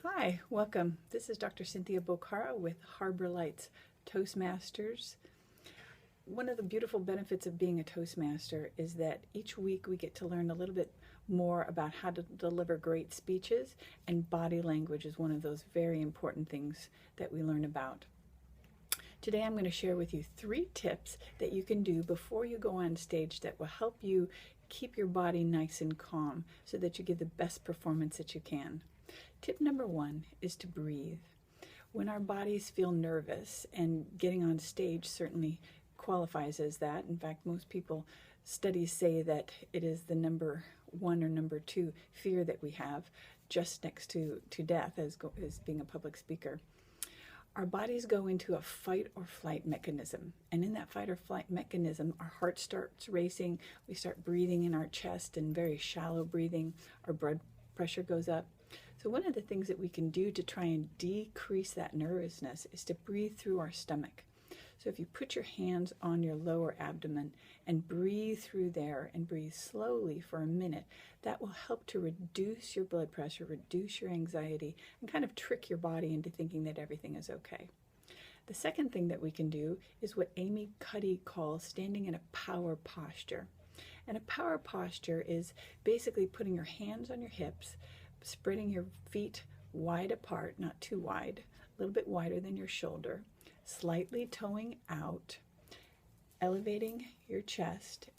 Hi, welcome. This is Dr. Cynthia Bocara with Harbor Lights Toastmasters. One of the beautiful benefits of being a Toastmaster is that each week we get to learn a little bit more about how to deliver great speeches, and body language is one of those very important things that we learn about. Today I'm going to share with you 3 tips that you can do before you go on stage that will help you keep your body nice and calm so that you give the best performance that you can. Tip number 1 is to breathe. When our bodies feel nervous, and getting on stage certainly qualifies as that. In fact, most studies say that it is the number 1 or number 2 fear that we have, just next to death as being a public speaker. Our bodies go into a fight or flight mechanism. And in that fight or flight mechanism, our heart starts racing. We start breathing in our chest and very shallow breathing. Our blood pressure goes up. So one of the things that we can do to try and decrease that nervousness is to breathe through our stomach. So if you put your hands on your lower abdomen and breathe through there and breathe slowly for a minute, that will help to reduce your blood pressure, reduce your anxiety, and kind of trick your body into thinking that everything is okay. The second thing that we can do is what Amy Cuddy calls standing in a power posture. And a power posture is basically putting your hands on your hips, spreading your feet wide apart, not too wide, a little bit wider than your shoulder, slightly toeing out, elevating your chest,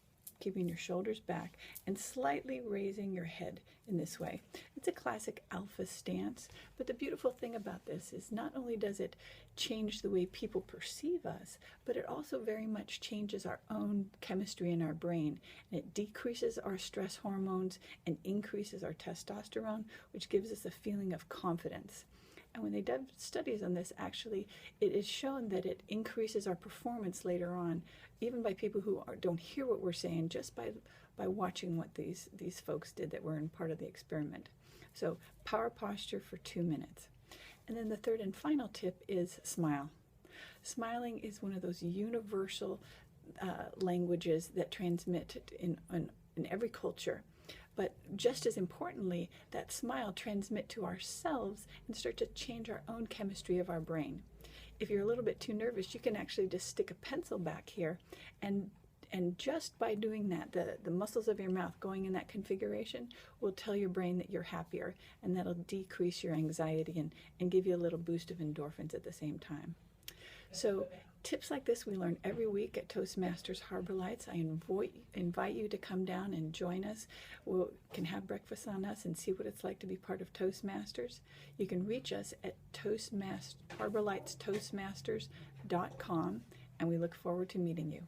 keeping your shoulders back, and slightly raising your head in this way. It's a classic alpha stance, but the beautiful thing about this is not only does it change the way people perceive us, but it also very much changes our own chemistry in our brain. And it decreases our stress hormones and increases our testosterone, which gives us a feeling of confidence. And when they did studies on this, actually, it is shown that it increases our performance later on, even by people who don't hear what we're saying, just by watching what these folks did that were in part of the experiment. So power posture for 2 minutes. And then the third and final tip is smile. Smiling is one of those universal languages that transmit in every culture. But just as importantly, that smile transmit to ourselves and start to change our own chemistry of our brain. If you're a little bit too nervous, you can actually just stick a pencil back here, and just by doing that, the muscles of your mouth going in that configuration will tell your brain that you're happier, and that'll decrease your anxiety and give you a little boost of endorphins at the same time. So tips like this we learn every week at Toastmasters Harbor Lights. I invite you to come down and join us. We can have breakfast on us and see what it's like to be part of Toastmasters. You can reach us at harborlightstoastmasters.com, and we look forward to meeting you.